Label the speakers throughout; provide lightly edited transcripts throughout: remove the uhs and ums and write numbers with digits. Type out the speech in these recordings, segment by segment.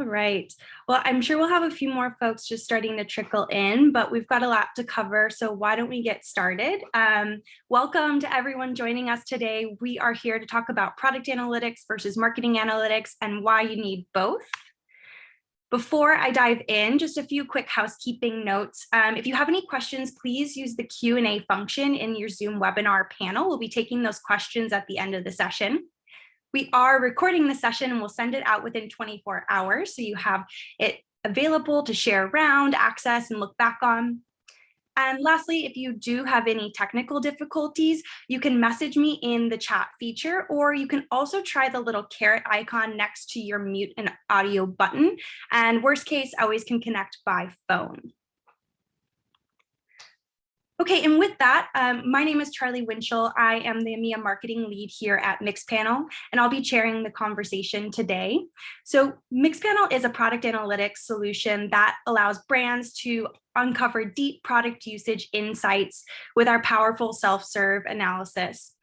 Speaker 1: All right. Well, I'm sure we'll have a few more folks just starting to trickle in, but we've got a lot to cover. So why don't we get started? Welcome to everyone joining us today. We are here to talk about product analytics versus marketing analytics and why you need both. Before I dive in, just a few quick housekeeping notes. If you have any questions, please use the Q&A function in your Zoom webinar panel. We'll be taking those questions at the end of the session. We are recording the session and we'll send it out within 24 hours. So you have it available to share around, access, and look back on. And lastly, if you do have any technical difficulties, you can message me in the chat feature, or you can also try the little caret icon next to your mute and audio button. And worst case, always can connect by phone. Okay, and with that, my name is Charlie Winchell. I am the EMEA marketing lead here at Mixpanel, and I'll be chairing the conversation today. So Mixpanel is a product analytics solution that allows brands to uncover deep product usage insights with our powerful self-serve analysis.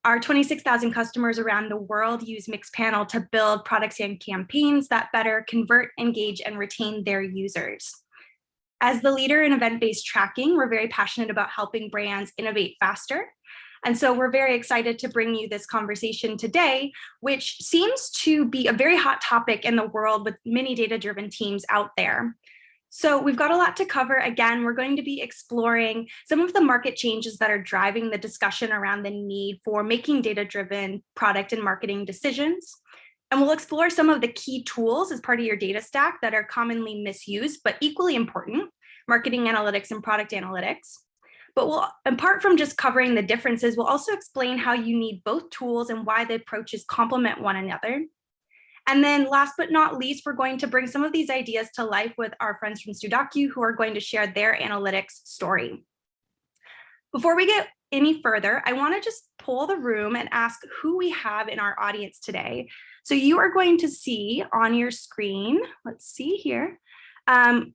Speaker 1: Our 26,000 customers around the world use Mixpanel to build products and campaigns that better convert, engage, and retain their users. As the leader in event-based tracking, we're very passionate about helping brands innovate faster. And so we're very excited to bring you this conversation today, which seems to be a very hot topic in the world with many data-driven teams out there. So we've got a lot to cover. Again, we're going to be exploring some of the market changes that are driving the discussion around the need for making data-driven product and marketing decisions. And we'll explore some of the key tools as part of your data stack that are commonly misused, but equally important, marketing analytics and product analytics. But apart from just covering the differences, we'll also explain how you need both tools and why the approaches complement one another. And then last but not least, we're going to bring some of these ideas to life with our friends from StuDocu who are going to share their analytics story. Before we get any further, I want to just poll the room and ask who we have in our audience today. So you are going to see on your screen, let's see here,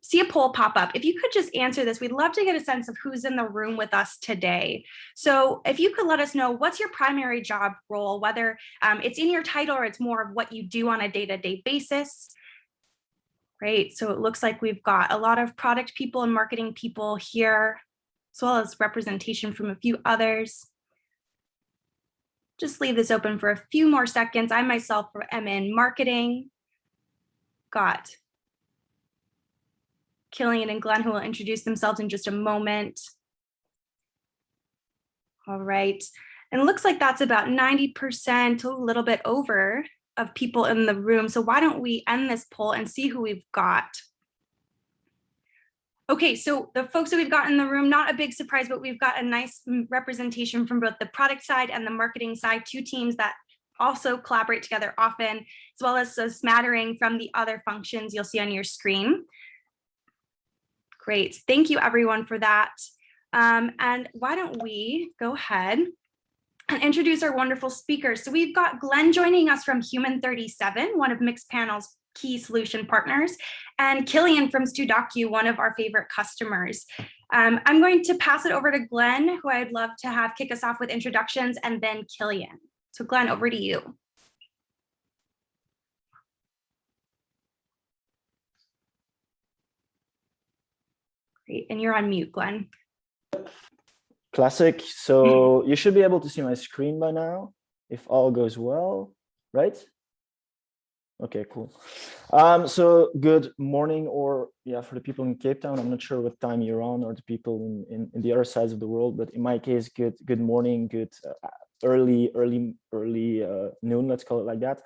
Speaker 1: see a poll pop up. If you could just answer this, we'd love to get a sense of who's in the room with us today. So if you could let us know what's your primary job role, whether it's in your title or it's more of what you do on a day-to-day basis. Great, so it looks like we've got a lot of product people and marketing people here, as well as representation from a few others. Just leave this open for a few more seconds. I myself am in marketing. Got Killian and Glenn who will introduce themselves in just a moment. All right, and it looks like that's about 90%, a little bit over, of people in the room. So why don't we end this poll and see who we've got. Okay, so the folks that we've got in the room, not a big surprise, but we've got a nice representation from both the product side and the marketing side, two teams that also collaborate together often, as well as a smattering from the other functions you'll see on your screen. Great, thank you everyone for that. And why don't we go ahead and introduce our wonderful speakers. So we've got Glenn joining us from Human37, one of Mixpanel's key solution partners, and Killian from StuDocu, one of our favorite customers. I'm going to pass it over to Glenn, who I'd love to have kick us off with introductions, and then Killian. So Glenn, over to you. Great, and you're on mute, Glenn.
Speaker 2: Classic. So you should be able to see my screen by now, if all goes well, right? Okay, cool. So good morning, or yeah, for the people in Cape Town, I'm not sure what time you're on, or the people in the other sides of the world, but in my case, good morning, good early noon, let's call it like that.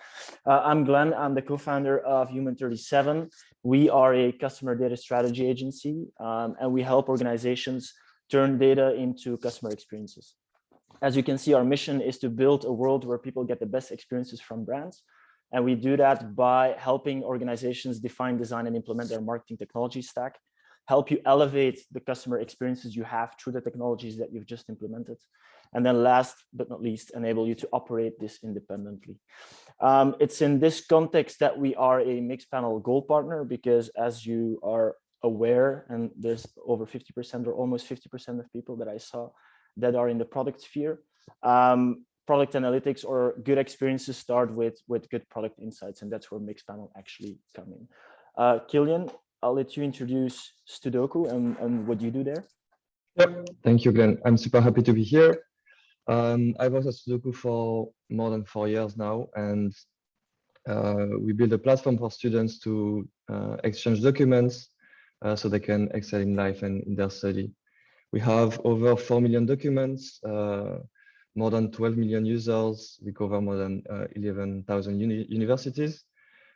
Speaker 2: I'm Glenn, I'm the co-founder of Human37. We are a customer data strategy agency, and we help organizations turn data into customer experiences. As you can see, our mission is to build a world where people get the best experiences from brands. And we do that by helping organizations define, design, and implement their marketing technology stack, help you elevate the customer experiences you have through the technologies that you've just implemented. And then last but not least, enable you to operate this independently. It's in this context that we are a Mixpanel Gold partner, because as you are aware, and there's over 50% or almost 50% of people that I saw that are in the product sphere, product analytics or good experiences start with good product insights, and that's where Mixpanel actually come in. Killian, I'll let you introduce StuDocu and what you do there.
Speaker 3: Yep, thank you, Glenn. I'm super happy to be here. I've worked at StuDocu for more than 4 years now, and we build a platform for students to exchange documents so they can excel in life and in their study. We have over 4 million documents, more than 12 million users. We cover more than 11,000 universities.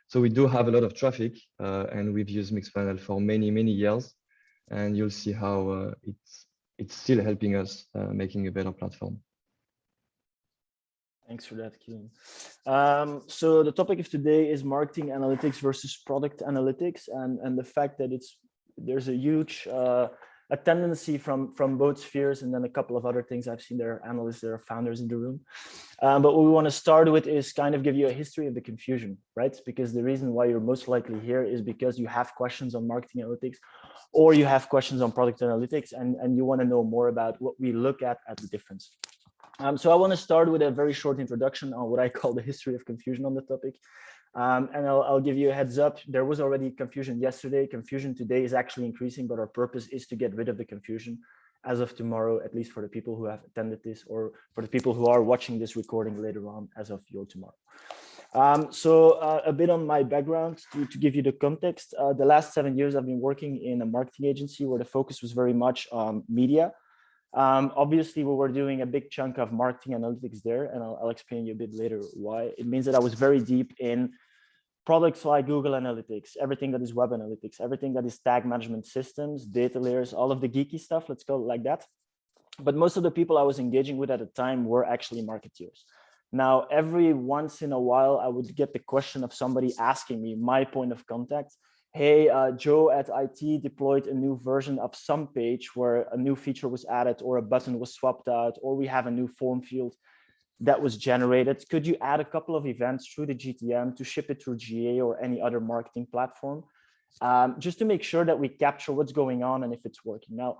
Speaker 3: So we do have a lot of traffic, and we've used Mixpanel for many, many years. And you'll see how it's still helping us making a better platform.
Speaker 2: Thanks for that, Killian. So the topic of today is marketing analytics versus product analytics, and the fact that there's a huge a tendency from both spheres, and then a couple of other things. I've seen there are analysts, there are founders in the room. But what we want to start with is kind of give you a history of the confusion, right? Because the reason why you're most likely here is because you have questions on marketing analytics, or you have questions on product analytics, and you want to know more about what we look at the difference. So I want to start with a very short introduction on what I call the history of confusion on the topic. And I'll give you a heads up. There was already confusion yesterday. Confusion today is actually increasing, but our purpose is to get rid of the confusion as of tomorrow, at least for the people who have attended this, or for the people who are watching this recording later on as of your tomorrow. So a bit on my background to give you the context. The last 7 years I've been working in a marketing agency where the focus was very much on media. Obviously, we were doing a big chunk of marketing analytics there, and I'll explain you a bit later why. It means that I was very deep in products like Google Analytics, everything that is web analytics, everything that is tag management systems, data layers, all of the geeky stuff, let's call it like that. But most of the people I was engaging with at the time were actually marketeers. Now, every once in a while, I would get the question of somebody asking me, my point of contact, hey, Joe at IT deployed a new version of some page where a new feature was added or a button was swapped out, or we have a new form field that was generated. Could you add a couple of events through the GTM to ship it through GA or any other marketing platform, just to make sure that we capture what's going on and if it's working? Now,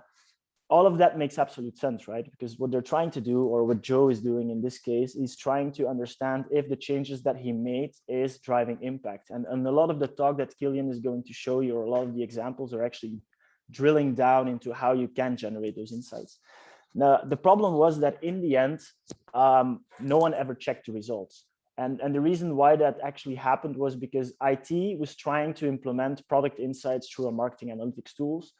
Speaker 2: all of that makes absolute sense, right? Because what they're trying to do, or what Joe is doing in this case, is trying to understand if the changes that he made is driving impact. And a lot of the talk that Killian is going to show you, or a lot of the examples, are actually drilling down into how you can generate those insights. Now, the problem was that in the end, no one ever checked the results. And the reason why that actually happened was because IT was trying to implement product insights through our marketing analytics tools,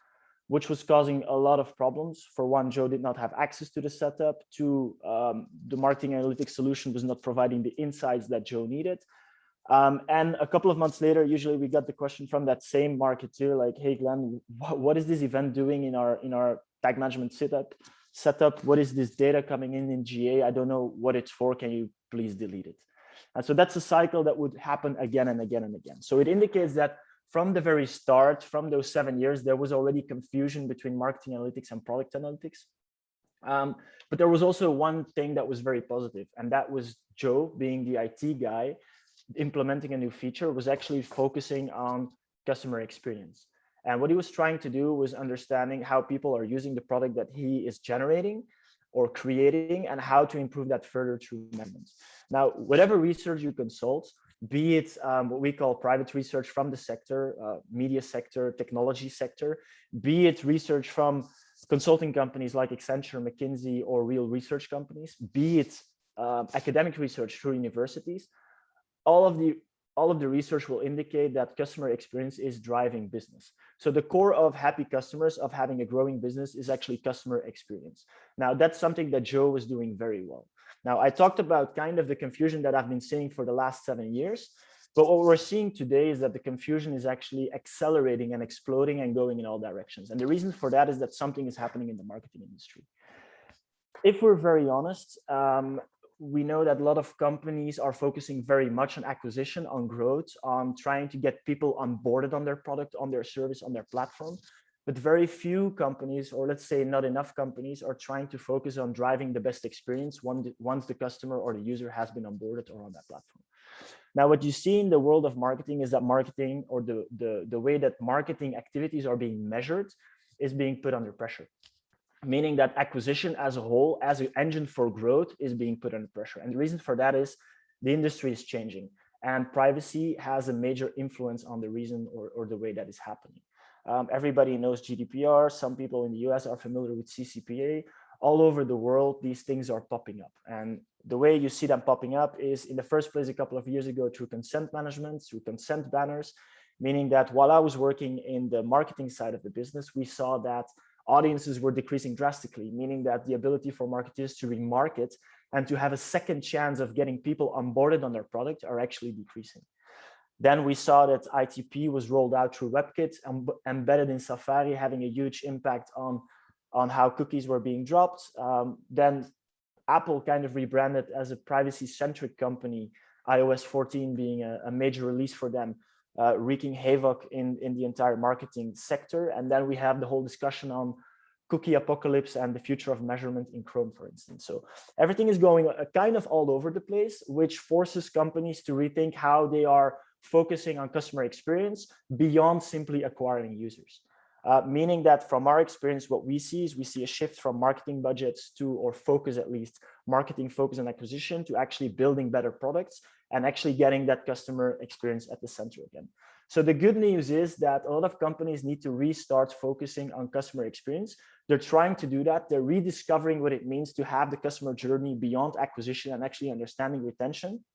Speaker 2: which was causing a lot of problems. For one, Joe did not have access to the setup. Two, the marketing analytics solution was not providing the insights that Joe needed. And a couple of months later, usually we got the question from that same marketer, like, hey, Glenn, what is this event doing in our tag management setup? What is this data coming in GA? I don't know what it's for. Can you please delete it? And so that's a cycle that would happen again and again and again. So it indicates that from the very start, from those 7 years, there was already confusion between marketing analytics and product analytics. But there was also one thing that was very positive, and that was Joe, being the IT guy, implementing a new feature, was actually focusing on customer experience. And what he was trying to do was understanding how people are using the product that he is generating or creating, and how to improve that further through amendments. Now, whatever research you consult, be it what we call private research from the sector, media sector, technology sector, be it research from consulting companies like Accenture, McKinsey, or real research companies, be it academic research through universities, all of the research will indicate that customer experience is driving business. So the core of happy customers, of having a growing business, is actually customer experience. Now, that's something that Joe was doing very well. Now, I talked about kind of the confusion that I've been seeing for the last 7 years, but what we're seeing today is that the confusion is actually accelerating and exploding and going in all directions. And the reason for that is that something is happening in the marketing industry. If we're very honest, we know that a lot of companies are focusing very much on acquisition, on growth, on trying to get people onboarded on their product, on their service, on their platform. But very few companies, or let's say not enough companies, are trying to focus on driving the best experience once the customer or the user has been onboarded or on that platform. Now, what you see in the world of marketing is that marketing, or the way that marketing activities are being measured, is being put under pressure. Meaning that acquisition as a whole, as an engine for growth, is being put under pressure. And the reason for that is the industry is changing. and privacy has a major influence on the reason or the way that is happening. Everybody knows GDPR. Some people in the US are familiar with CCPA. All over the world, these things are popping up. And the way you see them popping up is in the first place, a couple of years ago, through consent management, through consent banners, meaning that while I was working in the marketing side of the business, we saw that audiences were decreasing drastically, meaning that the ability for marketers to remarket and to have a second chance of getting people onboarded on their product are actually decreasing. Then we saw that ITP was rolled out through WebKit and embedded in Safari, having a huge impact on how cookies were being dropped. Then Apple kind of rebranded as a privacy-centric company, iOS 14 being a major release for them, wreaking havoc in the entire marketing sector. And then we have the whole discussion on cookie apocalypse and the future of measurement in Chrome, for instance. So everything is going kind of all over the place, which forces companies to rethink how they are focusing on customer experience beyond simply acquiring users. Meaning that from our experience, what we see is we see a shift from marketing budgets to, or focus at least, marketing focus and acquisition to actually building better products and actually getting that customer experience at the center again. So the good news is that a lot of companies need to restart focusing on customer experience. They're trying to do that. They're rediscovering what it means to have the customer journey beyond acquisition and actually understanding retention.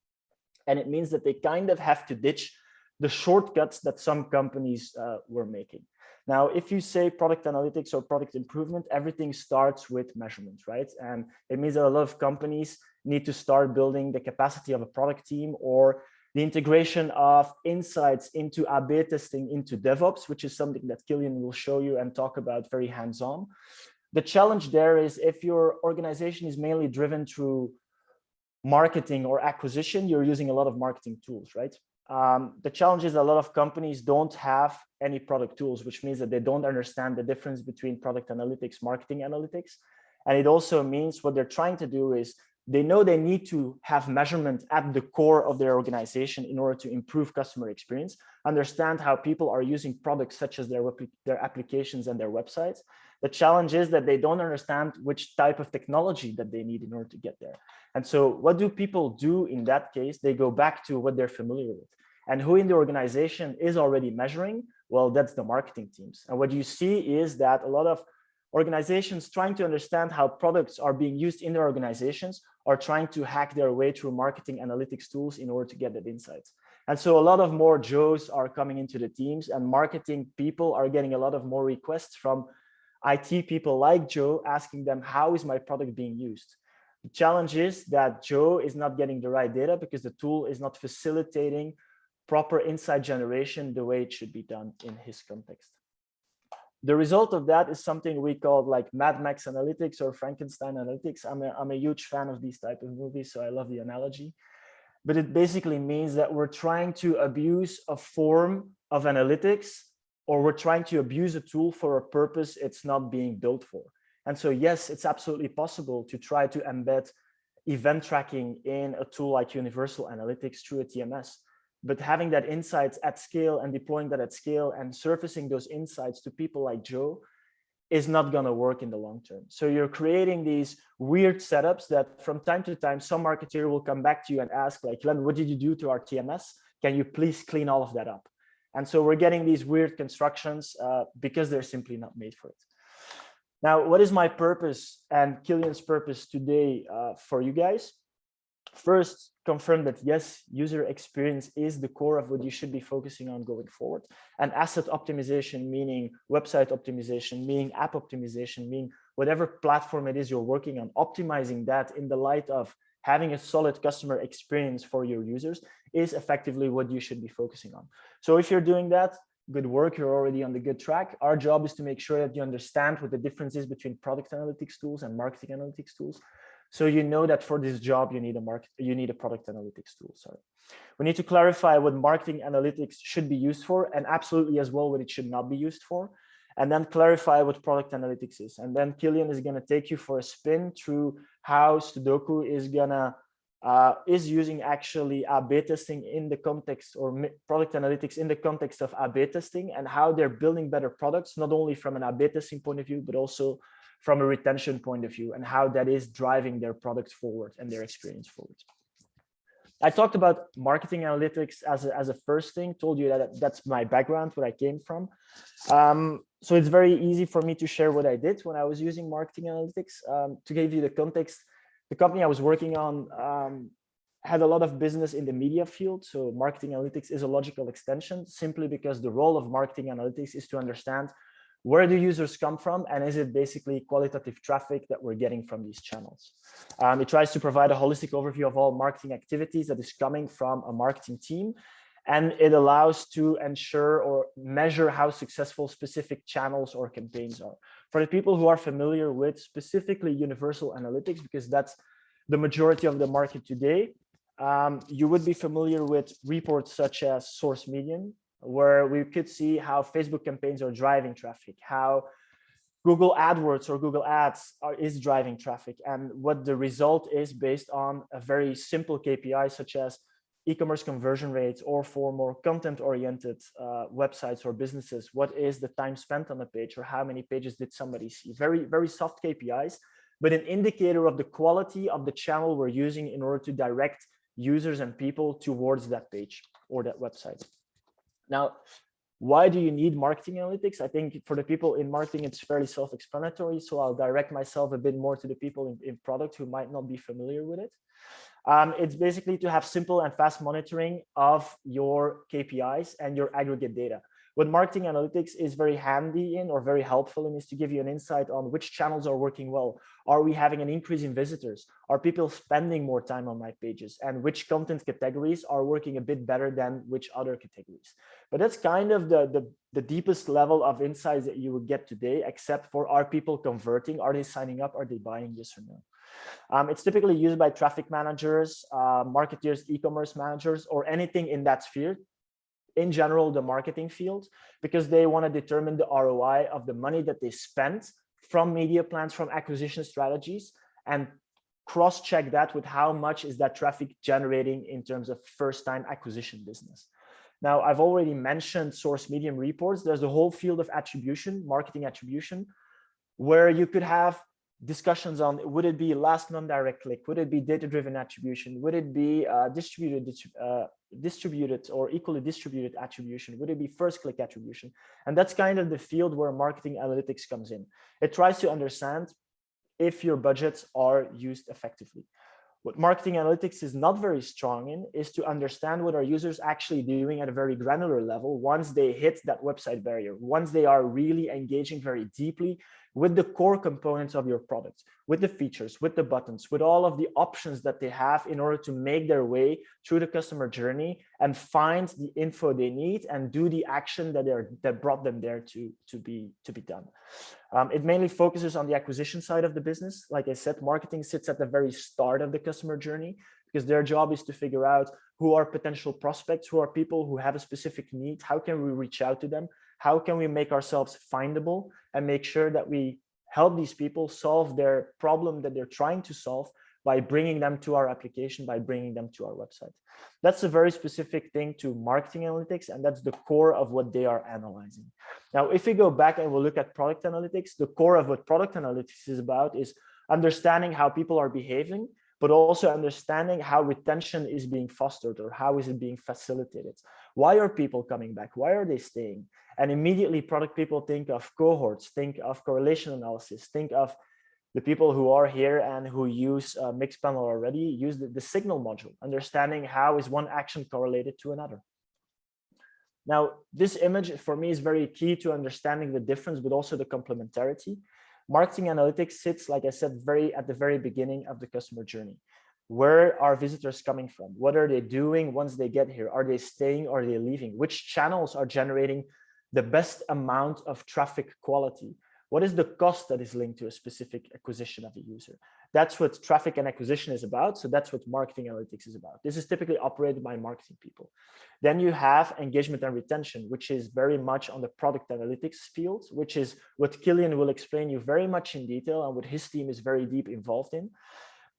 Speaker 2: And it means that they kind of have to ditch the shortcuts that some companies were making. Now, if you say product analytics or product improvement, everything starts with measurement, right? And it means that a lot of companies need to start building the capacity of a product team or the integration of insights into A/B testing into DevOps, which is something that Killian will show you and talk about very hands-on. The challenge there is if your organization is mainly driven through marketing or acquisition, you're using a lot of marketing tools, right? The challenge is a lot of companies don't have any product tools, which means that they don't understand the difference between product analytics, marketing analytics. And it also means what they're trying to do is they know they need to have measurement at the core of their organization in order to improve customer experience, understand how people are using products such as their applications and their websites. The challenge is that they don't understand which type of technology that they need in order to get there. And so what do people do in that case? They go back to what they're familiar with. And who in the organization is already measuring? Well, that's the marketing teams. And what you see is that a lot of organizations trying to understand how products are being used in their organizations are trying to hack their way through marketing analytics tools in order to get that insights. And so a lot of more Joes are coming into the teams, and marketing people are getting a lot of more requests from IT people like Joe asking them, how is my product being used? The challenge is that Joe is not getting the right data because the tool is not facilitating proper insight generation the way it should be done in his context. The result of that is something we call like Mad Max analytics or Frankenstein analytics. I'm a huge fan of these type of movies, so I love the analogy. But it basically means that we're trying to abuse a form of analytics, or we're trying to abuse a tool for a purpose it's not being built for. And so, yes, it's absolutely possible to try to embed event tracking in a tool like Universal Analytics through a TMS. But having that insights at scale and deploying that at scale and surfacing those insights to people like Joe is not going to work in the long term. So you're creating these weird setups that from time to time, some marketer will come back to you and ask, like, Len, what did you do to our TMS? Can you please clean all of that up? And so we're getting these weird constructions because they're simply not made for it. Now, what is my purpose and Killian's purpose today for you guys? First, confirm that yes, user experience is the core of what you should be focusing on going forward. And asset optimization, meaning website optimization, meaning app optimization, meaning whatever platform it is you're working on, optimizing that in the light of having a solid customer experience for your users is effectively what you should be focusing on. So if you're doing that, good work, you're already on the good track. Our job is to make sure that you understand what the difference is between product analytics tools and marketing analytics tools. So you know that for this job, you need a product analytics tool. Sorry. We need to clarify what marketing analytics should be used for, and absolutely as well what it should not be used for. And then clarify what product analytics is. And then Killian is going to take you for a spin through how StuDocu is using actually A/B testing in the context, or product analytics in the context of A/B testing, and how they're building better products, not only from an A/B testing point of view, but also from a retention point of view, and how that is driving their products forward and their experience forward. I talked about marketing analytics as a first thing, told you that that's my background, what I came from. So it's very easy for me to share what I did when I was using marketing analytics. To give you the context, the company I was working on had a lot of business in the media field. So marketing analytics is a logical extension, simply because the role of marketing analytics is to understand where do users come from, and is it basically qualitative traffic that we're getting from these channels. It tries to provide a holistic overview of all marketing activities that is coming from a marketing team, and it allows to ensure or measure how successful specific channels or campaigns are. For the people who are familiar with specifically universal analytics, because that's the majority of the market today, you would be familiar with reports such as Source Medium, where we could see how Facebook campaigns are driving traffic, how Google AdWords or Google Ads is driving traffic, and what the result is based on a very simple KPI such as e-commerce conversion rates, or for more content-oriented websites or businesses, what is the time spent on a page, or how many pages did somebody see? Very, very soft KPIs, but an indicator of the quality of the channel we're using in order to direct users and people towards that page or that website. Now, why do you need marketing analytics? I think for the people in marketing, it's fairly self-explanatory. So I'll direct myself a bit more to the people in product who might not be familiar with it. It's basically to have simple and fast monitoring of your KPIs and your aggregate data. What marketing analytics is very handy in, or very helpful in, is to give you an insight on which channels are working well. Are we having an increase in visitors? Are people spending more time on my pages? And which content categories are working a bit better than which other categories? But that's kind of the deepest level of insights that you would get today, except for, are people converting? Are they signing up? Are they buying? Yes or no? It's typically used by traffic managers, marketers, e-commerce managers, or anything in that sphere. In general, the marketing field, because they want to determine the ROI of the money that they spent from media plans, from acquisition strategies, and cross-check that with how much is that traffic generating in terms of first-time acquisition business. Now, I've already mentioned Source Medium reports. There's the whole field of attribution, marketing attribution, where you could have discussions on, would it be last non-direct click? Would it be data-driven attribution? Would it be distributed or equally distributed attribution? Would it be first click attribution? And that's kind of the field where marketing analytics comes in. It tries to understand if your budgets are used effectively. What marketing analytics is not very strong in is to understand what our users actually doing at a very granular level once they hit that website barrier, once they are really engaging very deeply with the core components of your product, with the features, with the buttons, with all of the options that they have in order to make their way through the customer journey and find the info they need and do the action that brought them there to be done. It mainly focuses on the acquisition side of the business. Like I said, marketing sits at the very start of the customer journey, because their job is to figure out who are potential prospects, who are people who have a specific need, how can we reach out to them, how can we make ourselves findable and make sure that we help these people solve their problem that they're trying to solve by bringing them to our application, by bringing them to our website. That's a very specific thing to marketing analytics, and that's the core of what they are analyzing. Now, if we go back and we'll look at product analytics, the core of what product analytics is about is understanding how people are behaving, but also understanding how retention is being fostered, or how is it being facilitated. Why are people coming back? Why are they staying? And immediately product people think of cohorts, think of correlation analysis, think of the people who are here and who use Mixpanel already, use the signal module, understanding how is one action correlated to another. Now, this image for me is very key to understanding the difference, but also the complementarity. Marketing analytics sits, like I said, at the very beginning of the customer journey. Where are visitors coming from? What are they doing once they get here? Are they staying or are they leaving? Which channels are generating the best amount of traffic quality? What is the cost that is linked to a specific acquisition of a user? That's what traffic and acquisition is about. So that's what marketing analytics is about. This is typically operated by marketing people. Then you have engagement and retention, which is very much on the product analytics field, which is what Killian will explain you very much in detail and what his team is very deep involved in.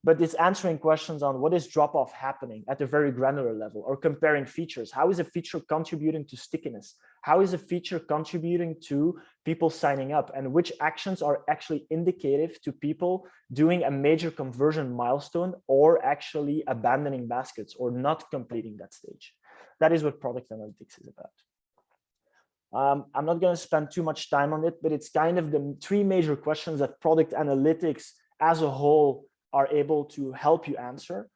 Speaker 2: but it's answering questions on what is drop-off happening at a very granular level, or comparing features. How is a feature contributing to stickiness? How is a feature contributing to people signing up? And which actions are actually indicative to people doing a major conversion milestone, or actually abandoning baskets or not completing that stage? That is what product analytics is about. I'm not going to spend too much time on it, but it's kind of the three major questions that product analytics as a whole are able to help you answer.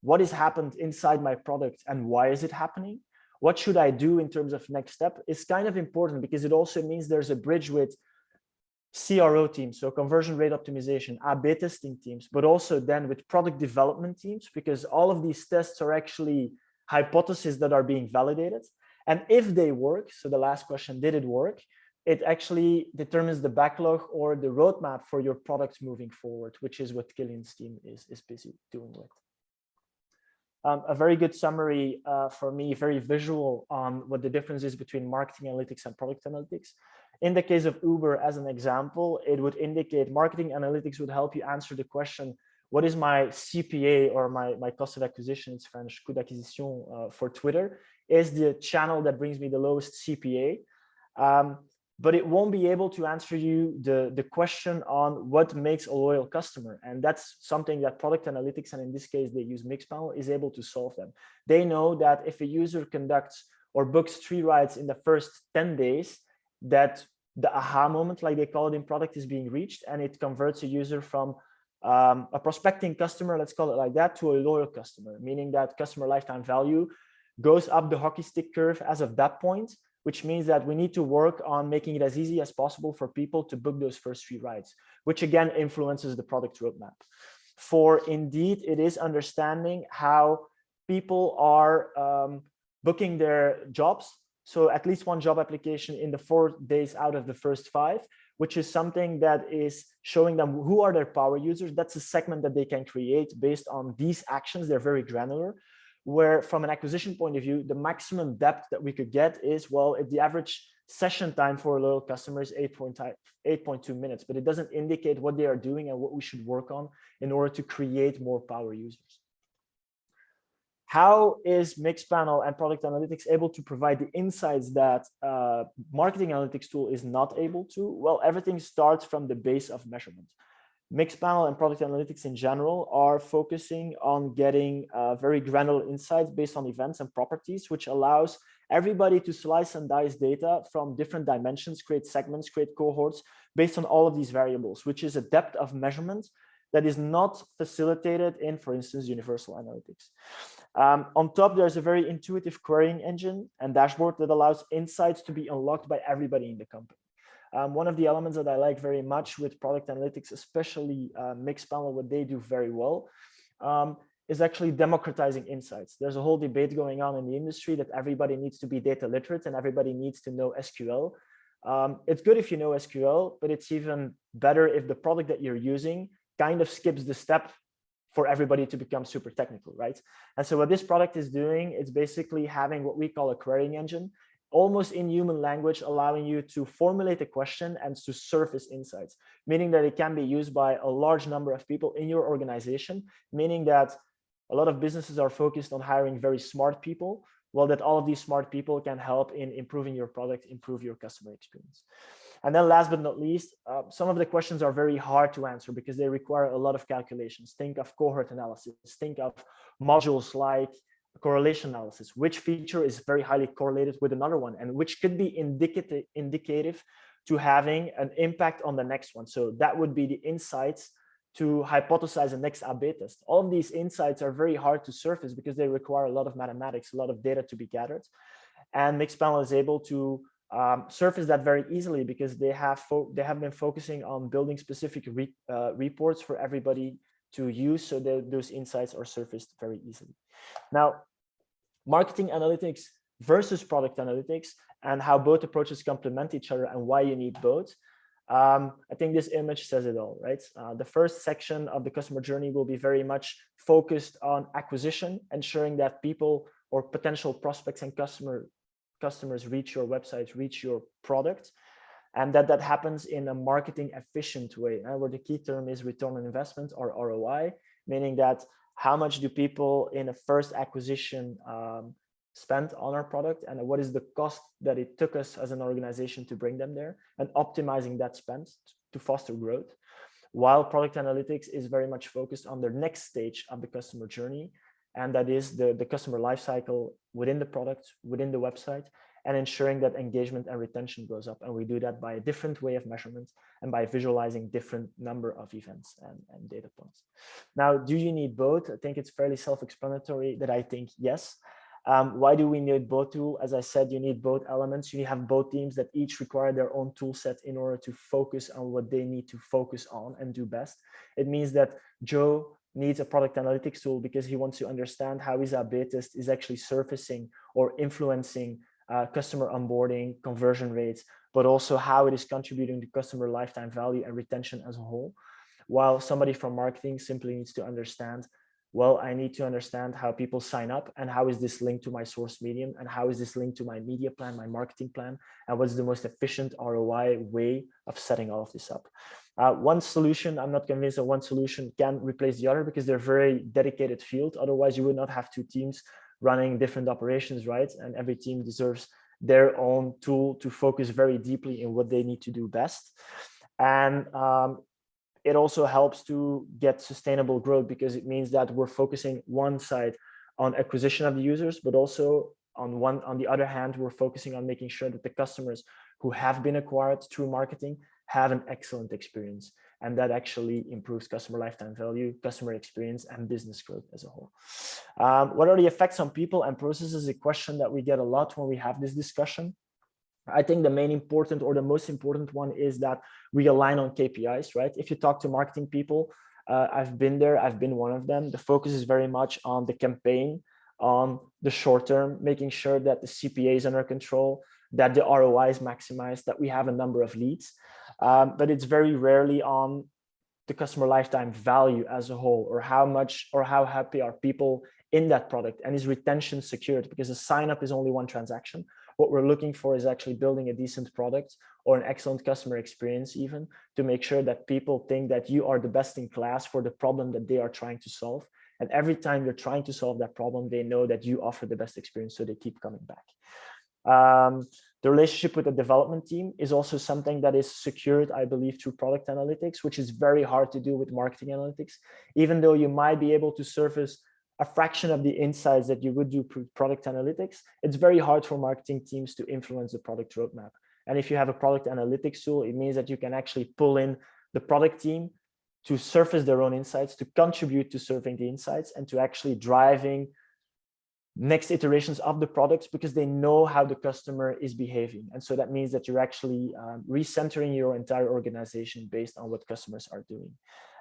Speaker 2: What has happened inside my product and why is it happening? What should I do in terms of next step? Is kind of important because it also means there's a bridge with CRO teams, so conversion rate optimization, A/B testing teams, but also then with product development teams, because all of these tests are actually hypotheses that are being validated. And if they work, so the last question, did it work? It actually determines the backlog or the roadmap for your product moving forward, which is what Killian's team is busy doing with. A very good summary for me, very visual on what the difference is between marketing analytics and product analytics. In the case of Uber, as an example, it would indicate marketing analytics would help you answer the question, what is my CPA, or my cost of acquisition, it's French, coût d'acquisition for Twitter, is the channel that brings me the lowest CPA. But it won't be able to answer you the question on what makes a loyal customer. And that's something that product analytics, and in this case, they use Mixpanel, is able to solve them. They know that if a user conducts or books 3 rides in the first 10 days, that the aha moment, like they call it in product, is being reached, and it converts a user from a prospecting customer, let's call it like that, to a loyal customer, meaning that customer lifetime value goes up the hockey stick curve as of that point, which means that we need to work on making it as easy as possible for people to book those first 3 rides, which again influences the product roadmap. For Indeed, it is understanding how people are booking their jobs. So at least 1 job application in the 4 days out of the first 5, which is something that is showing them who are their power users. That's a segment that they can create based on these actions. They're very granular. Where from an acquisition point of view, the maximum depth that we could get is, well, the average session time for a loyal customer is 8.2 minutes, but it doesn't indicate what they are doing and what we should work on in order to create more power users. How is Mixpanel and product analytics able to provide the insights that marketing analytics tool is not able to? Well, everything starts from the base of measurement. Mixpanel and product analytics in general are focusing on getting very granular insights based on events and properties, which allows everybody to slice and dice data from different dimensions, create segments, create cohorts based on all of these variables, which is a depth of measurement that is not facilitated in, for instance, universal analytics. On top, there's a very intuitive querying engine and dashboard that allows insights to be unlocked by everybody in the company. One of the elements that I like very much with product analytics, especially Mixpanel, what they do very well, is actually democratizing insights. There's a whole debate going on in the industry that everybody needs to be data literate and everybody needs to know SQL. It's good if you know SQL, but it's even better if the product that you're using kind of skips the step for everybody to become super technical, right? And so what this product is doing, it's basically having what we call a querying engine, almost in human language, allowing you to formulate a question and to surface insights, meaning that it can be used by a large number of people in your organization, meaning that a lot of businesses are focused on hiring very smart people, well, that all of these smart people can help in improving your product, improve your customer experience. And then last but not least, some of the questions are very hard to answer because they require a lot of calculations. Think of cohort analysis, think of modules like correlation analysis, which feature is very highly correlated with another one and which could be indicative to having an impact on the next one. So that would be the insights to hypothesize the next A/B test. All of these insights are very hard to surface because they require a lot of mathematics, a lot of data to be gathered. And Mixpanel is able to surface that very easily because they have been focusing on building specific reports for everybody to use, so that those insights are surfaced very easily. Now, marketing analytics versus product analytics and how both approaches complement each other and why you need both. I think this image says it all, right? The first section of the customer journey will be very much focused on acquisition, ensuring that people or potential prospects and customers reach your website, reach your product. and that happens in a marketing efficient way, where the key term is return on investment, or ROI, meaning that how much do people in a first acquisition spend on our product, and what is the cost that it took us as an organization to bring them there, and optimizing that spend to foster growth. While product analytics is very much focused on the next stage of the customer journey, and that is the customer lifecycle within the product, within the website, and ensuring that engagement and retention goes up. And we do that by a different way of measurement and by visualizing different number of events and data points. Now, do you need both? I think it's fairly self-explanatory that I think yes. Why do we need both tools? As I said, you need both elements. You have both teams that each require their own tool set in order to focus on what they need to focus on and do best. It means that Joe needs a product analytics tool because he wants to understand how his A/B test is actually surfacing or influencing customer onboarding, conversion rates, but also how it is contributing to customer lifetime value and retention as a whole. While somebody from marketing simply needs to understand, well, I need to understand how people sign up and how is this linked to my source medium and how is this linked to my media plan, my marketing plan, and what's the most efficient ROI way of setting all of this up. One solution, I'm not convinced that one solution can replace the other because they're very dedicated field. Otherwise, you would not have two teams running different operations, right? And every team deserves their own tool to focus very deeply in what they need to do best. And it also helps to get sustainable growth because it means that we're focusing one side on acquisition of the users, but also on the other hand, we're focusing on making sure that the customers who have been acquired through marketing have an excellent experience. And that actually improves customer lifetime value, customer experience, and business growth as a whole. What are the effects on people and processes? A question that we get a lot when we have this discussion. I think the main important or the most important one is that we align on KPIs, right? If you talk to marketing people, I've been there, I've been one of them. The focus is very much on the campaign, on the short term, making sure that the CPA is under control, that the ROI is maximized, that we have a number of leads. But it's very rarely on the customer lifetime value as a whole, or how much or how happy are people in that product, and is retention secured, because a sign up is only one transaction. What we're looking for is actually building a decent product or an excellent customer experience, even to make sure that people think that you are the best in class for the problem that they are trying to solve. And every time you're trying to solve that problem, they know that you offer the best experience, so they keep coming back. The relationship with the development team is also something that is secured, I believe, through product analytics, which is very hard to do with marketing analytics. Even though you might be able to surface a fraction of the insights that you would do through product analytics, it's very hard for marketing teams to influence the product roadmap. And if you have a product analytics tool, it means that you can actually pull in the product team to surface their own insights, to contribute to serving the insights, and to actually driving next iterations of the products, because they know how the customer is behaving. And so that means that you're actually recentering your entire organization based on what customers are doing.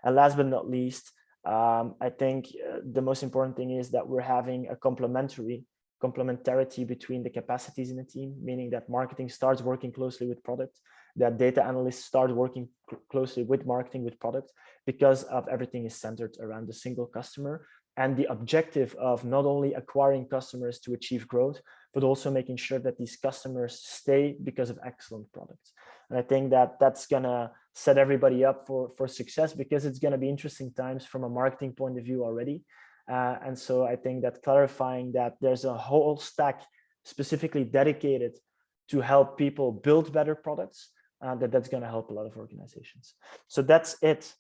Speaker 2: And last but not least, I think the most important thing is that we're having a complementarity between the capacities in the team, meaning that marketing starts working closely with product, that data analysts start working closely with marketing, with product, because of everything is centered around the single customer and the objective of not only acquiring customers to achieve growth, but also making sure that these customers stay because of excellent products. And I think that that's gonna set everybody up for success, because it's gonna be interesting times from a marketing point of view already. And so I think that clarifying that there's a whole stack specifically dedicated to help people build better products, that's gonna help a lot of organizations. So that's it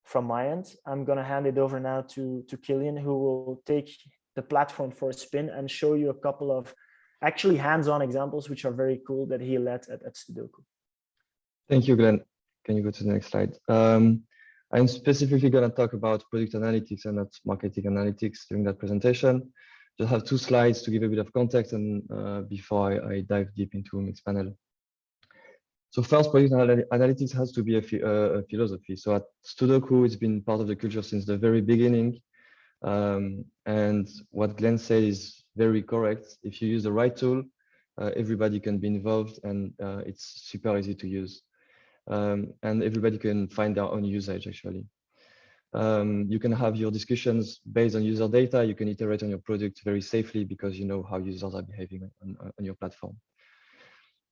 Speaker 2: from my end. I'm gonna hand it over now to Killian, who will take the platform for a spin and show you a couple of actually hands-on examples, which are very cool, that he led at StuDocu.
Speaker 3: Thank you, Glenn. Can you go to the next slide? I'm specifically going to talk about product analytics and not marketing analytics during that presentation. Just have 2 slides to give a bit of context, and before I dive deep into Mixpanel. So first, product analytics has to be a philosophy. So at StuDocu, it's been part of the culture since the very beginning. And what Glenn said is very correct. If you use the right tool, everybody can be involved, and it's super easy to use. And everybody can find their own usage, actually. You can have your discussions based on user data. You can iterate on your product very safely because you know how users are behaving on your platform.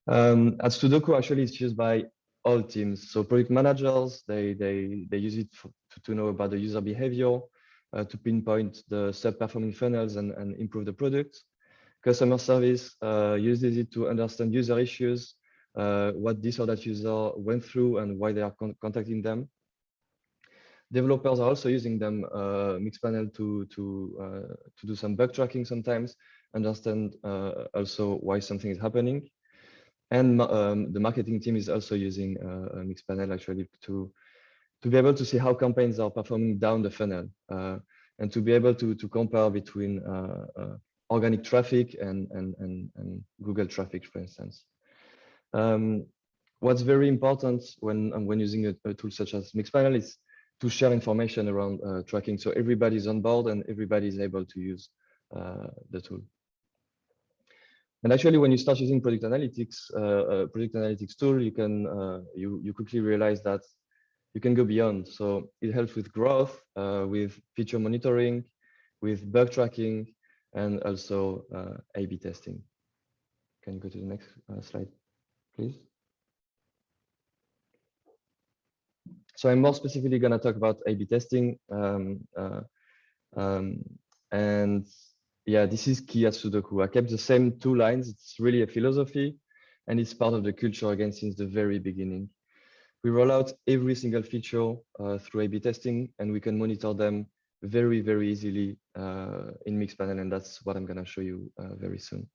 Speaker 3: At StuDocu, actually, it's used by all teams. So product managers, they use it to know about the user behavior, to pinpoint the sub-performing funnels and improve the product. Customer service uses it to understand user issues, what this or that user went through and why they are contacting them. Developers are also using them, Mixpanel, to do some bug tracking sometimes, understand also why something is happening. And the marketing team is also using Mixpanel actually to be able to see how campaigns are performing down the funnel, and to be able to compare between organic traffic and Google traffic, for instance. What's very important when using a tool such as Mixpanel is to share information around tracking, so everybody's on board and everybody is able to use the tool. And actually, when you start using product analytics tool, you can you quickly realize that you can go beyond. So it helps with growth, with feature monitoring, with bug tracking, and also A/B testing. Can you go to the next slide, please? So I'm more specifically going to talk about A/B testing, and yeah, this is key at StuDocu. I kept the same 2 lines. It's really a philosophy, and it's part of the culture again since the very beginning. We roll out every single feature through A/B testing, and we can monitor them very, very easily in Mixpanel, and that's what I'm going to show you very soon.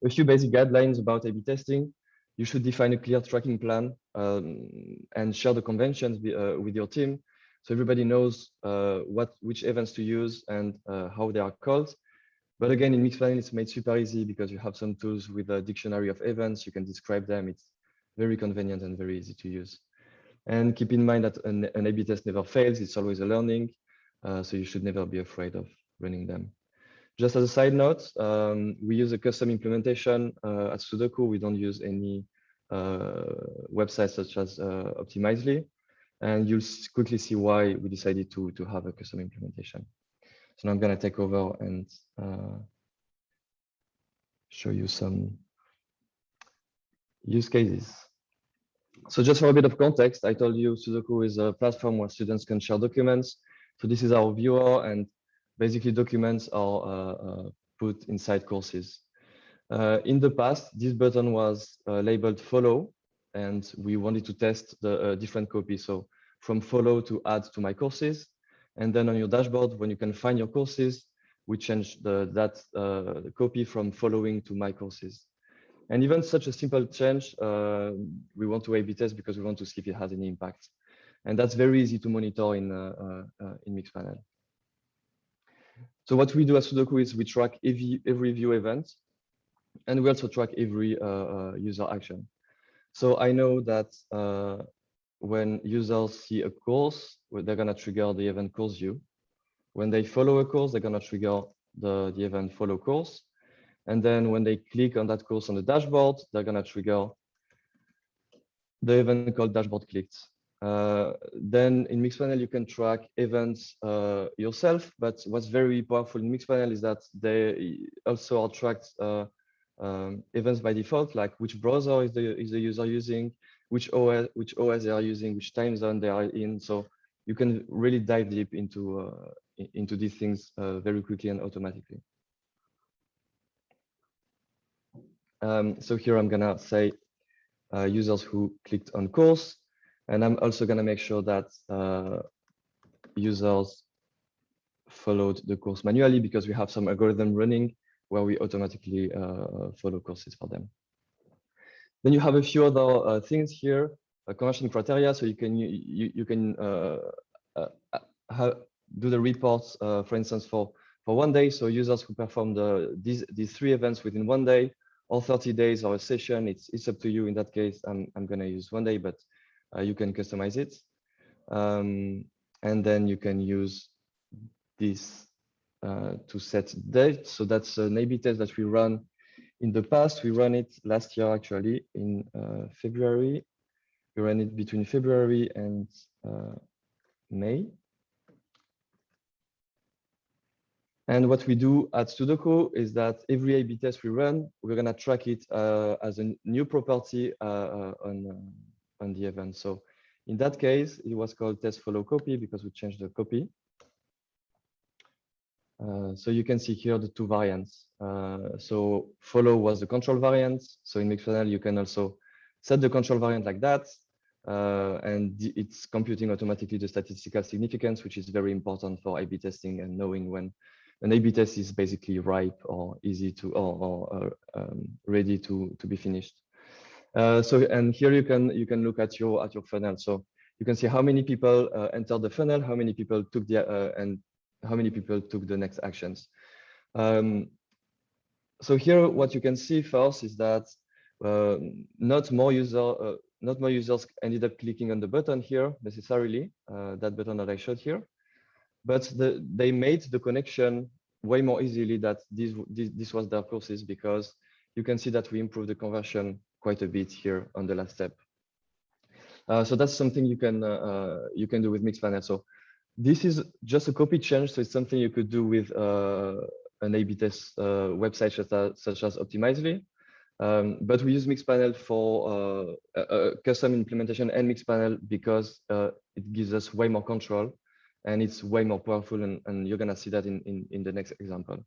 Speaker 3: A few basic guidelines about A/B testing. You should define a clear tracking plan and share the conventions with your team, so everybody knows which events to use and how they are called. But again, in Mixpanel, it's made super easy because you have some tools with a dictionary of events. You can describe them. It's very convenient and very easy to use. And keep in mind that an A/B test never fails. It's always a learning, so you should never be afraid of running them. Just as a side note, we use a custom implementation at StuDocu. We don't use any websites such as Optimizely, and you'll quickly see why we decided to have a custom implementation. So now I'm going to take over and show you some use cases. So just for a bit of context, I told you StuDocu is a platform where students can share documents. So this is our viewer, and basically documents are put inside courses. In the past, this button was labeled follow, and we wanted to test the different copies. So from follow to add to my courses. And then on your dashboard, when you can find your courses, we change the copy from following to my courses. And even such a simple change, we want to A/B test because we want to see if it has any impact. And that's very easy to monitor in Mixpanel. So what we do at StuDocu is we track every view event, and we also track every user action. So I know that when users see a course, they're going to trigger the event course view. When they follow a course, they're going to trigger the event follow course. And then when they click on that course on the dashboard, they're going to trigger the event called dashboard clicked. Then in Mixpanel, you can track events yourself, but what's very powerful in Mixpanel is that they also are tracked events by default, like which browser is the user using, which OS they are using, which time zone they are in. So you can really dive deep into these things very quickly and automatically. So here I'm gonna say users who clicked on course, and I'm also gonna make sure that users followed the course manually because we have some algorithm running where we automatically follow courses for them. Then you have a few other things here, conversion criteria. So you can do the reports, for instance, for 1 day. So users who perform these 3 events within 1 day, or 30 days, or a session. It's up to you. In that case, I'm going to use 1 day, but you can customize it. And then you can use this to set date. So that's an A/B test that we run in the past. We ran it last year, actually, in February. We ran it between February and May. And what we do at StuDocu is that every A/B test we run, we're going to track it as a new property on the event. So in that case, it was called test follow copy because we changed the copy. So you can see here the two variants. So follow was the control variant. So in Mixpanel, you can also set the control variant like that. And it's computing automatically the statistical significance, which is very important for A/B testing and knowing when an A/B test is basically ripe or easy to or ready to be finished. And here you can look at your funnel. So you can see how many people entered the funnel, how many people took the and how many people took the next actions. So here, what you can see first is that not more users ended up clicking on the button here necessarily, that button that I showed here, but they made the connection way more easily that this was their courses, because you can see that we improved the conversion quite a bit here on the last step. So that's something you can do with Mixpanel. So this is just a copy change, so it's something you could do with an A/B test website such as Optimizely. But we use Mixpanel for custom implementation and Mixpanel because it gives us way more control and it's way more powerful, and you're gonna see that in the next example.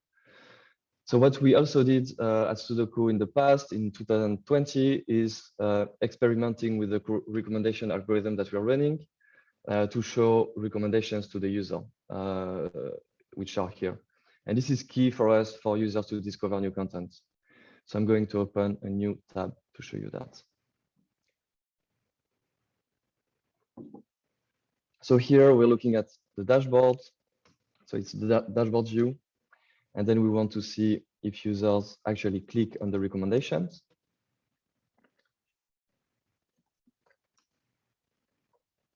Speaker 3: So what we also did at StuDocu in the past, in 2020, is experimenting with the recommendation algorithm that we're running to show recommendations to the user, which are here. And this is key for us, for users to discover new content. So I'm going to open a new tab to show you that. So here we're looking at the dashboard. So it's the dashboard view. And then we want to see if users actually click on the recommendations.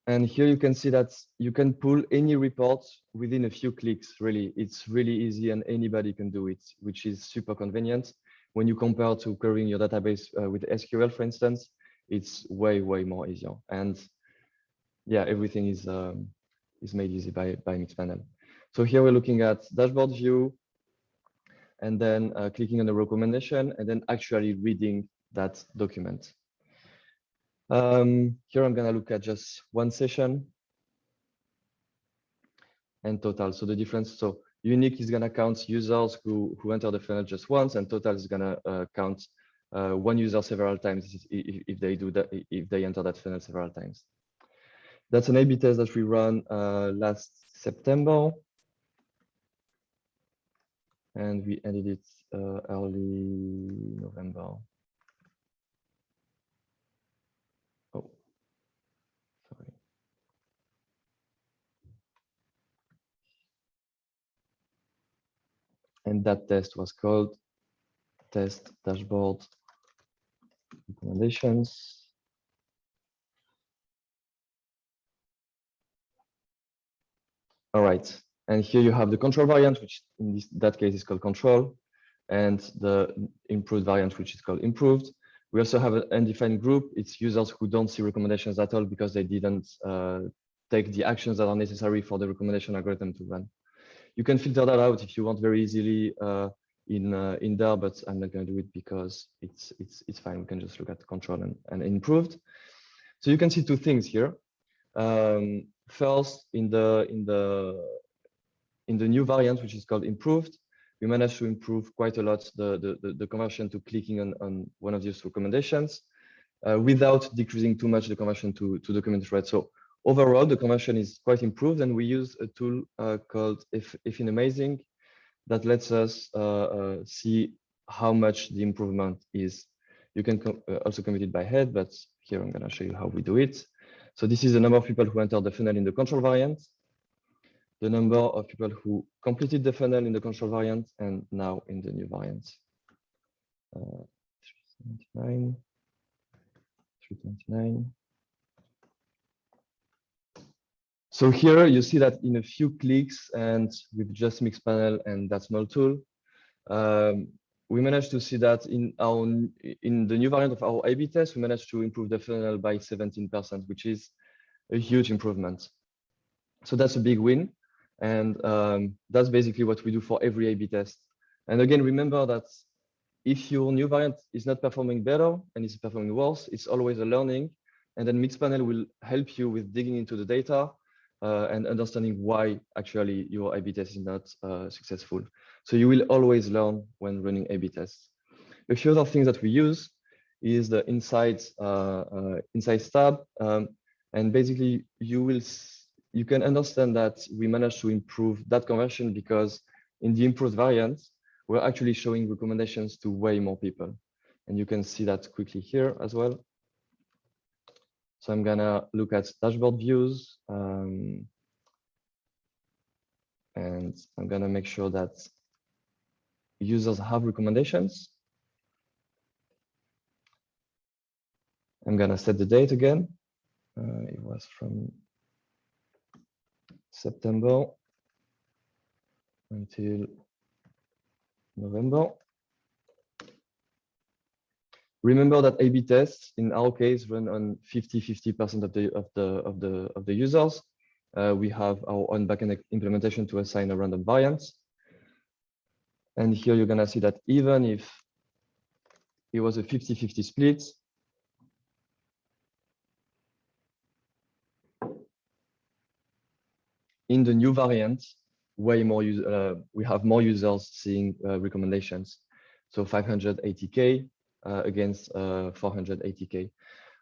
Speaker 3: And here you can see that you can pull any report within a few clicks, really. It's really easy and anybody can do it, which is super convenient. When you compare to querying your database with SQL, for instance, it's way more easier. And yeah, everything is made easy by Mixpanel. So here we're looking at dashboard view, and then clicking on the recommendation, and then actually reading that document. Here I'm gonna look at just one session and total. So the difference, so unique is gonna count users who enter the funnel just once, and total is gonna count one user several times if they do that, if they enter that funnel several times. That's an A/B test that we ran last September, and we ended it early November. Oh, sorry. And that test was called test dashboard recommendations. All right, and here you have the control variant, which in that case is called control, and the improved variant, which is called improved. We also have an undefined group. It's users who don't see recommendations at all because they didn't take the actions that are necessary for the recommendation algorithm to run. You can filter that out if you want very easily in there, but I'm not going to do it because it's fine. We can just look at the control and improved. So you can see two things here. First, in the new variant, which is called improved, we managed to improve quite a lot the conversion to clicking on one of these recommendations without decreasing too much the conversion to document read. So overall, the conversion is quite improved, and we use a tool called Effin Amazing that lets us see how much the improvement is. You can also commit it by head, but here I'm going to show you how we do it. So this is the number of people who entered the funnel in the control variant, the number of people who completed the funnel in the control variant, and now in the new variant. 329. So here you see that in a few clicks and with just Mixpanel and that small tool, we managed to see that in the new variant of our A/B test, we managed to improve the funnel by 17%, which is a huge improvement. So that's a big win. And that's basically what we do for every A/B test. And again, remember that if your new variant is not performing better and is performing worse, it's always a learning. And then Mixpanel will help you with digging into the data and understanding why actually your A/B test is not successful. So you will always learn when running A/B tests. A few other things that we use is the Insights tab. And basically you can understand that we managed to improve that conversion because in the improved variant, we're actually showing recommendations to way more people. And you can see that quickly here as well. So I'm gonna look at dashboard views. And I'm gonna make sure that users have recommendations. I'm gonna set the date again. It was from September until November. Remember that A/B tests in our case run on 50% of the users. We have our own backend implementation to assign a random variant. And here you're gonna see that even if it was a 50-50 split, in the new variant, way more we have more users seeing recommendations. So 580K against 480K.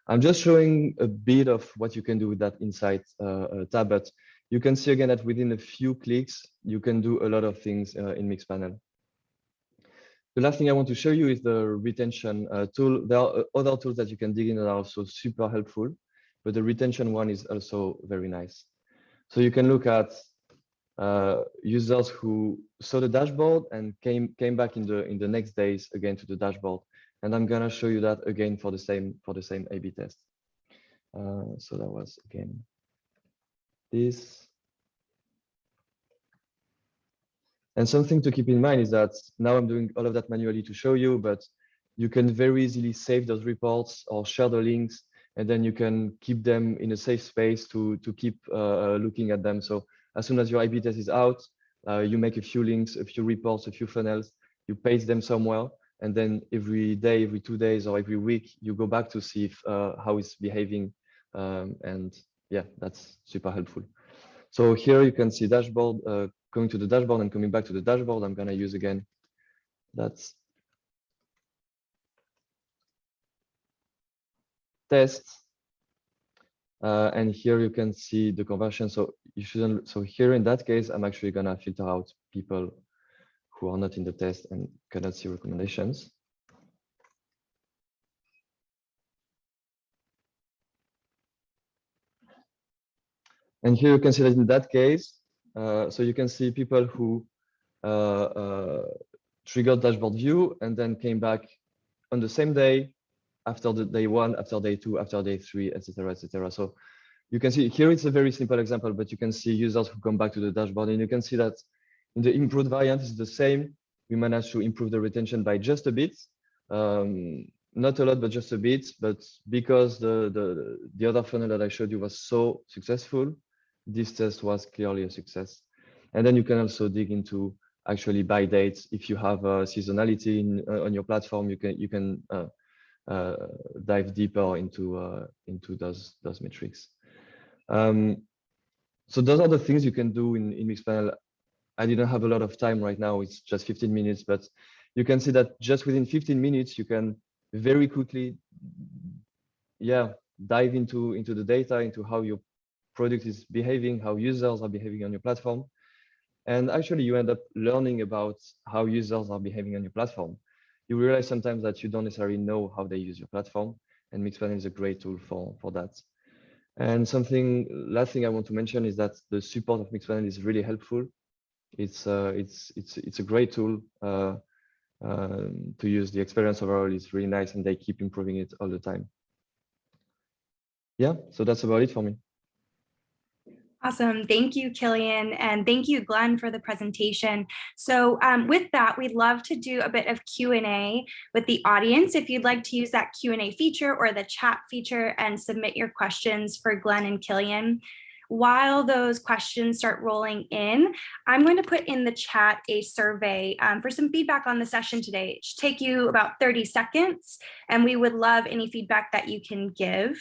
Speaker 3: I'm just showing a bit of what you can do with that Insights tab, but you can see again that within a few clicks, you can do a lot of things in Mixpanel. The last thing I want to show you is the retention tool. There are other tools that you can dig in that are also super helpful, but the retention one is also very nice. So you can look at users who saw the dashboard and came back in the next days again to the dashboard. And I'm gonna show you that again for the same A/B test. So that was again this. And something to keep in mind is that now I'm doing all of that manually to show you, but you can very easily save those reports or share the links, and then you can keep them in a safe space to keep looking at them. So as soon as your A/B test is out, you make a few links, a few reports, a few funnels, you paste them somewhere, and then every day, every 2 days, or every week, you go back to see if, how it's behaving. And yeah, that's super helpful. So here you can see dashboard, going to the dashboard and coming back to the dashboard. I'm gonna use again that test. And here you can see the conversion. So you shouldn't, so here in that case, I'm actually gonna filter out people who are not in the test and cannot see recommendations. And here you can see that in that case, so you can see people who triggered dashboard view and then came back on the same day, after the day 1, after day 2, after day 3, etc., etc. So you can see here it's a very simple example, but you can see users who come back to the dashboard, and you can see that in the improved variant is the same. We managed to improve the retention by just a bit, not a lot, but just a bit. But because the other funnel that I showed you was so successful, this test was clearly a success. And then you can also dig into actually by dates. If you have a seasonality on your platform, you can dive deeper into those metrics. So those are the things you can do in Mixpanel. I didn't have a lot of time right now. It's just 15 minutes, but you can see that just within 15 minutes, you can very quickly, dive into the data, into how your product is behaving, how users are behaving on your platform. And actually you end up learning about how users are behaving on your platform. You realize sometimes that you don't necessarily know how they use your platform, and Mixpanel is a great tool for that. And last thing I want to mention is that the support of Mixpanel is really helpful. It's a great tool to use. The experience overall is really nice, and they keep improving it all the time. Yeah, so that's about it for me.
Speaker 1: Awesome. Thank you, Killian. And thank you, Glenn, for the presentation. So with that, we'd love to do a bit of Q&A with the audience. If you'd like to use that Q&A feature or the chat feature and submit your questions for Glenn and Killian. while those questions start rolling in, I'm going to put in the chat a survey for some feedback on the session today. It should take you about 30 seconds, and we would love any feedback that you can give.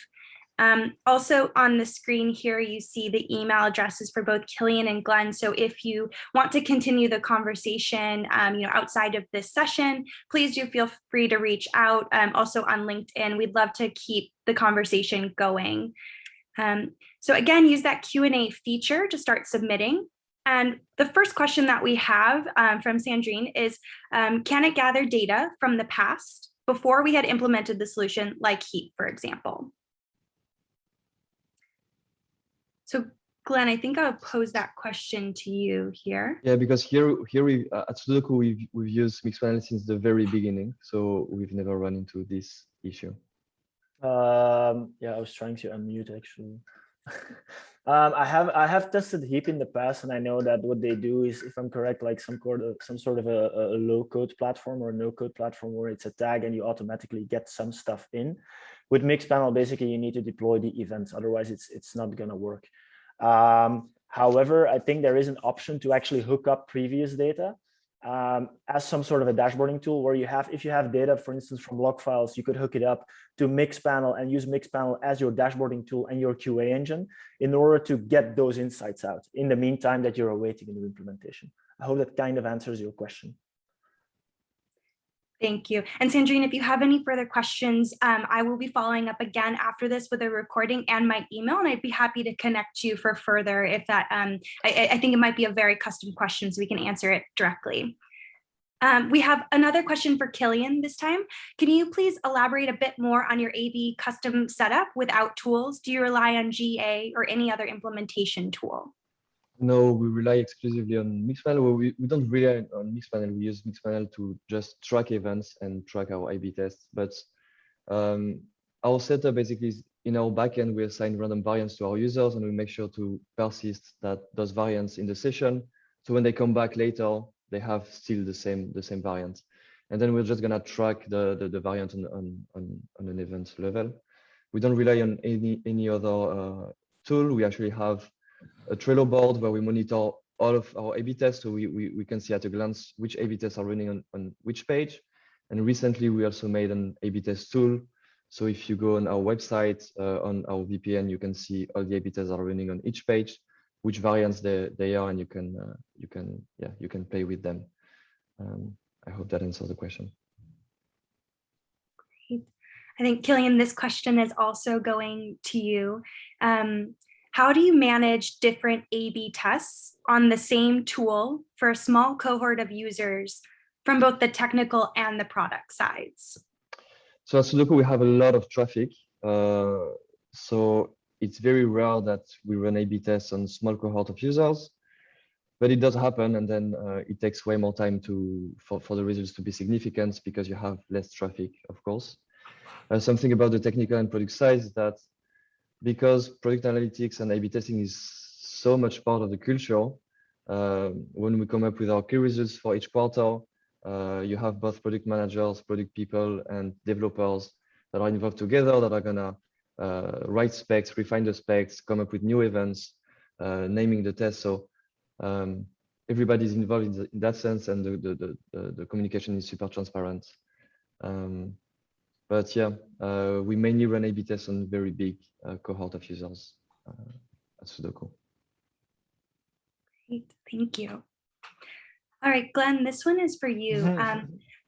Speaker 1: Also on the screen here, you see the email addresses for both Killian and Glenn. So if you want to continue the conversation, outside of this session, please do feel free to reach out. Also on LinkedIn, we'd love to keep the conversation going. So again, use that Q&A feature to start submitting. And the first question that we have from Sandrine is, can it gather data from the past before we had implemented the solution, like heat, for example? So Glenn, I think I'll pose that question to you here.
Speaker 3: Yeah, because here we at StuDocu we've used Mixpanel since the very beginning, so we've never run into this issue.
Speaker 2: Yeah, I was trying to unmute actually. I have tested heap in the past, and I know that what they do is, if I'm correct, like some sort of a low code platform or a no code platform where it's a tag and you automatically get some stuff in. With Mixpanel, basically you need to deploy the events, otherwise it's not gonna work. However, I think there is an option to actually hook up previous data as some sort of a dashboarding tool, where if you have data, for instance, from log files, you could hook it up to Mixpanel and use Mixpanel as your dashboarding tool and your QA engine in order to get those insights out in the meantime that you're awaiting a new implementation. I hope that kind of answers your question.
Speaker 1: Thank you. And Sandrine, if you have any further questions, I will be following up again after this with a recording and my email, and I'd be happy to connect you for further if that, I think it might be a very custom question, so we can answer it directly. We have another question for Killian this time. Can you please elaborate a bit more on your AB custom setup without tools? Do you rely on GA or any other implementation tool?
Speaker 3: No, we rely exclusively on Mixpanel. Well, we don't rely on Mixpanel. We use Mixpanel to just track events and track our A/B tests. But our setup basically is in our backend, we assign random variants to our users, and we make sure to persist those variants in the session. So when they come back later, they have still the same variant. And then we're just gonna track the variant on an event level. We don't rely on any other tool. We actually have a Trello board where we monitor all of our A/B tests, so we can see at a glance which A/B tests are running on which page. And recently we also made an A/B test tool. So if you go on our website, on our VPN, you can see all the A/B tests are running on each page, which variants they are, and you can play with them. I hope that answers the question.
Speaker 1: Great. I think Killian, this question is also going to you. How do you manage different A/B tests on the same tool for a small cohort of users from both the technical and the product sides?
Speaker 3: So at StuDocu, we have a lot of traffic. So it's very rare that we run A/B tests on small cohort of users, but it does happen. And then it takes way more time for the results to be significant because you have less traffic, of course. Something about the technical and product side is that because product analytics and A/B testing is so much part of the culture, when we come up with our key results for each quarter, you have both product managers, product people, and developers that are involved together that are gonna write specs, refine the specs, come up with new events, naming the test. So everybody's involved in that sense, and the communication is super transparent. But yeah, we mainly run A/B tests on very big cohort of users at StuDocu.
Speaker 1: Great, thank you. All right, Glenn, this one is for you.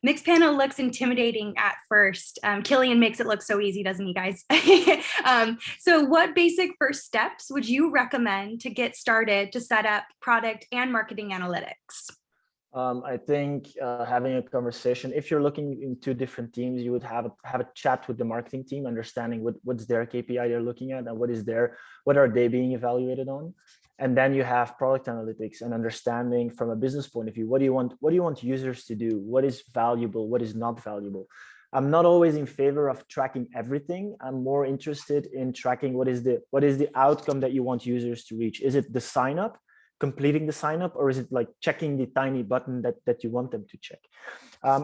Speaker 1: Mixpanel looks intimidating at first. Killian makes it look so easy, doesn't he, guys? So what basic first steps would you recommend to get started to set up product and marketing analytics?
Speaker 2: I think having a conversation, if you're looking into different teams, you would have a chat with the marketing team, understanding what's their KPI they're looking at and what are they being evaluated on. And then you have product analytics and understanding from a business point of view, what do you want users to do? What is valuable? What is not valuable? I'm not always in favor of tracking everything. I'm more interested in tracking what is the outcome that you want users to reach. Is it the sign up, completing the sign up, or is it like checking the tiny button that you want them to check?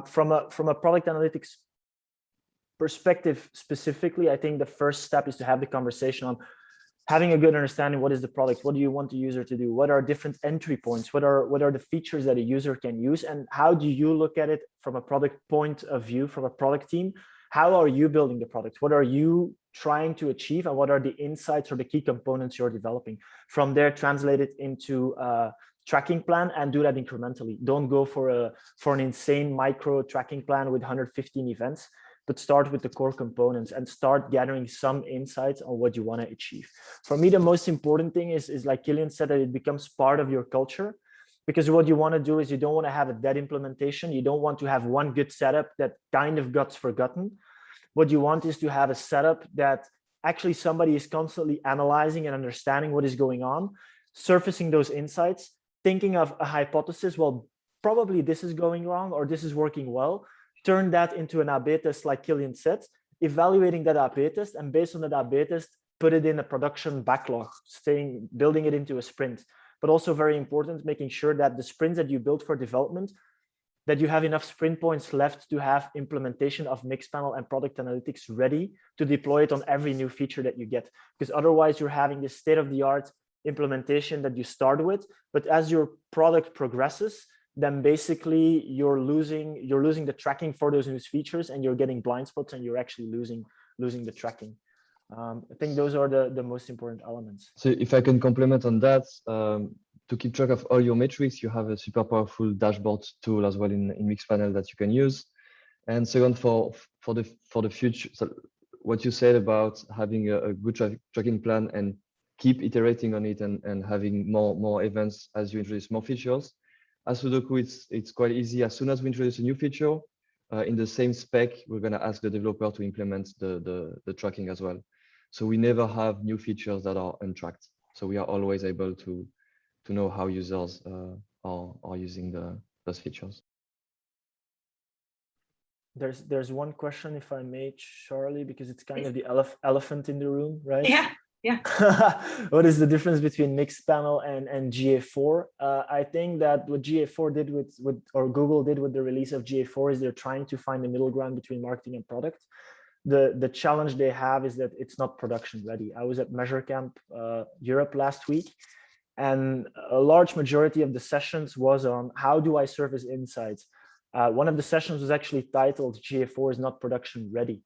Speaker 2: From a product analytics perspective specifically, I think the first step is to have the conversation on having a good understanding, what is the product, what do you want the user to do, what are different entry points, what are the features that a user can use, and how do you look at it from a product point of view, from a product team? How are you building the product? What are you trying to achieve, and what are the insights or the key components you're developing? From there, translate it into a tracking plan and do that incrementally. Don't go for an insane micro tracking plan with 115 events, but start with the core components and start gathering some insights on what you want to achieve. For me, the most important thing is like Killian said, that it becomes part of your culture, because what you want to do is you don't want to have a dead implementation. You don't want to have one good setup that kind of gets forgotten. What you want is to have a setup that actually somebody is constantly analyzing and understanding what is going on, surfacing those insights, thinking of a hypothesis. Well, probably this is going wrong or this is working well. Turn that into an A/B test, like Killian said, evaluating that A/B test, and based on that A/B test, put it in a production backlog, building it into a sprint. But also very important, making sure that the sprints that you build for development, that you have enough sprint points left to have implementation of Mixpanel and product analytics ready to deploy it on every new feature that you get. Because otherwise you're having this state-of-the-art implementation that you start with, but as your product progresses, then basically you're losing the tracking for those new features, and you're getting blind spots, and you're actually losing the tracking. I think those are the most important elements.
Speaker 3: So if I can complement on that, to keep track of all your metrics, you have a super powerful dashboard tool as well in Mixpanel that you can use. And second, for the future, so what you said about having a good tracking plan and keep iterating on it and having more events as you introduce more features. As StuDocu, it's quite easy. As soon as we introduce a new feature, in the same spec, we're going to ask the developer to implement the tracking as well. So we never have new features that are untracked. So we are always able to know how users are using those features.
Speaker 2: There's one question, if I may, Charlie, because it's kind of the elephant in the room, right?
Speaker 1: Yeah. Yeah.
Speaker 2: What is the difference between Mixpanel and GA4? I think that what GA4 did or Google did with the release of GA4 is they're trying to find the middle ground between marketing and product. The challenge they have is that it's not production ready. I was at Measure Camp Europe last week, and a large majority of the sessions was on how do I surface insights. One of the sessions was actually titled GA4 is not production ready.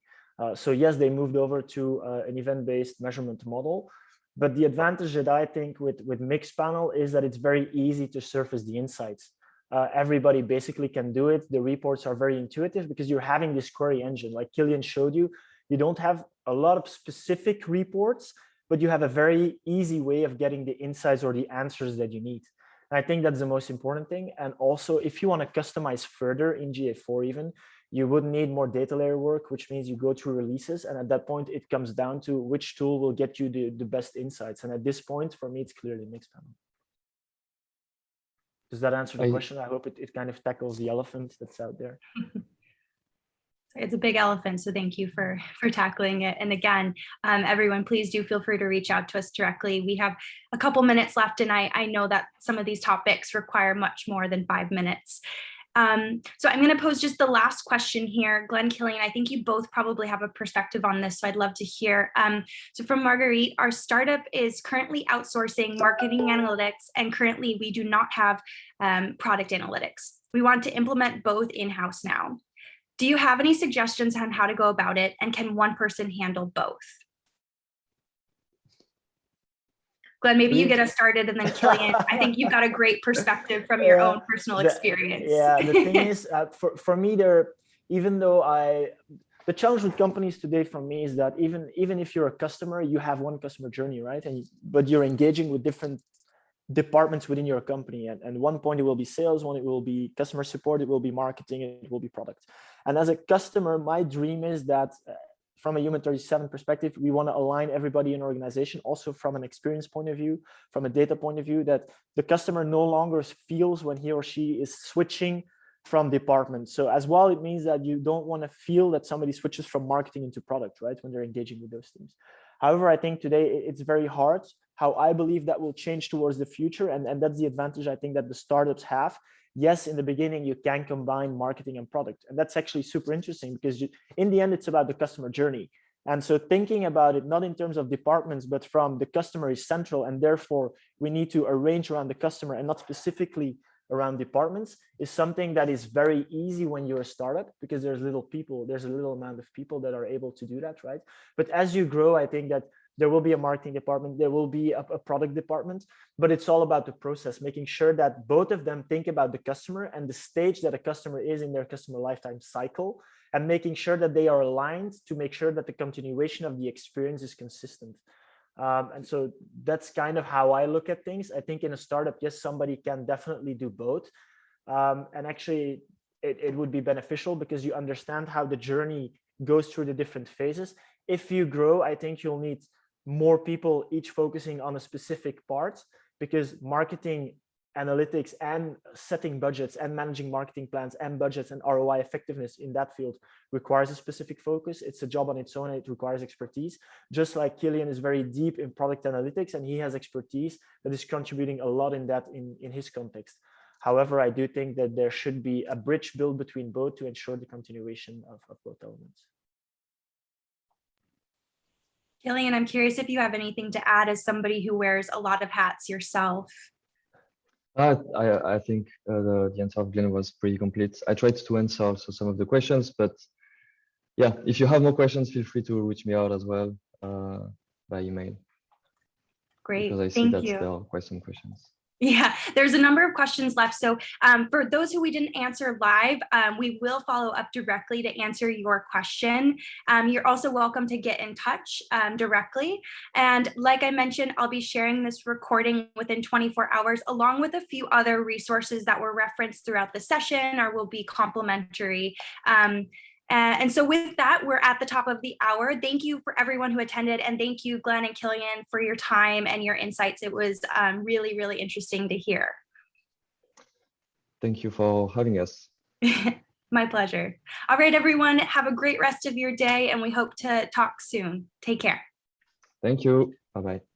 Speaker 2: So yes, they moved over to an event-based measurement model, but the advantage that I think with Mixpanel is that it's very easy to surface the insights. Everybody basically can do it. The reports are very intuitive because you're having this query engine. Like Killian showed you, you don't have a lot of specific reports, but you have a very easy way of getting the insights or the answers that you need. And I think that's the most important thing. And also, if you want to customize further in GA4 even, you would need more data layer work, which means you go through releases. And at that point, it comes down to which tool will get you the best insights. And at this point, for me, it's clearly Mixpanel. Does that answer the question? I hope it kind of tackles the elephant that's out there.
Speaker 1: It's a big elephant, so thank you for tackling it. And again, everyone, please do feel free to reach out to us directly. We have a couple minutes left, and I know that some of these topics require much more than 5 minutes. So I'm going to pose just the last question here. Glenn, Killian, I think you both probably have a perspective on this, so I'd love to hear. So from Marguerite, our startup is currently outsourcing marketing analytics, and currently we do not have product analytics. We want to implement both in-house now. Do you have any suggestions on how to go about it, and can one person handle both? Glenn, maybe you get us started, and then Killian, I think you've got a great perspective from your own personal experience.
Speaker 2: Yeah, the thing is, for me, even though the challenge with companies today for me is that even if you're a customer, you have one customer journey, right? But you're engaging with different departments within your company. And one point it will be sales, one it will be customer support, it will be marketing, it will be product. And as a customer, my dream is that from a Human37 perspective, we want to align everybody in an organization, also from an experience point of view, from a data point of view, that the customer no longer feels when he or she is switching from departments. So as well, it means that you don't want to feel that somebody switches from marketing into product, right, when they're engaging with those teams. However, I think today it's very hard. How I believe that will change towards the future, and that's the advantage I think that the startups have. Yes, in the beginning, you can combine marketing and product. And that's actually super interesting because in the end, it's about the customer journey. And so thinking about it, not in terms of departments, but from the customer is central, and therefore we need to arrange around the customer and not specifically around departments, is something that is very easy when you're a startup, because there's a little amount of people that are able to do that, right? But as you grow, I think that there will be a marketing department, there will be a product department, but it's all about the process, making sure that both of them think about the customer and the stage that a customer is in their customer lifetime cycle, and making sure that they are aligned to make sure that the continuation of the experience is consistent. And so that's kind of how I look at things. I think in a startup, yes, somebody can definitely do both. And actually, it would be beneficial because you understand how the journey goes through the different phases. If you grow, I think you'll need more people, each focusing on a specific part, because marketing, analytics, and setting budgets and managing marketing plans and budgets and ROI effectiveness in that field requires a specific focus. It's a job on its own, and it requires expertise. Just like Killian is very deep in product analytics, and he has expertise that is contributing a lot in that in his context. However, I do think that there should be a bridge built between both to ensure the continuation of both elements.
Speaker 1: Killian, I'm curious if you have anything to add as somebody who wears a lot of hats yourself.
Speaker 3: I think the answer of Glenn was pretty complete. I tried to answer also some of the questions, but yeah, if you have more questions, feel free to reach me out as well by email.
Speaker 1: Great,
Speaker 3: because I see that there are quite some questions.
Speaker 1: Yeah, there's a number of questions left. So for those who we didn't answer live, we will follow up directly to answer your question. You're also welcome to get in touch directly. And like I mentioned, I'll be sharing this recording within 24 hours, along with a few other resources that were referenced throughout the session or will be complimentary. And so with that, we're at the top of the hour. Thank you for everyone who attended, and thank you, Glenn and Killian, for your time and your insights. It was really, really interesting to hear.
Speaker 3: Thank you for having us.
Speaker 1: My pleasure. All right, everyone, have a great rest of your day, and we hope to talk soon. Take care.
Speaker 3: Thank you. Bye-bye.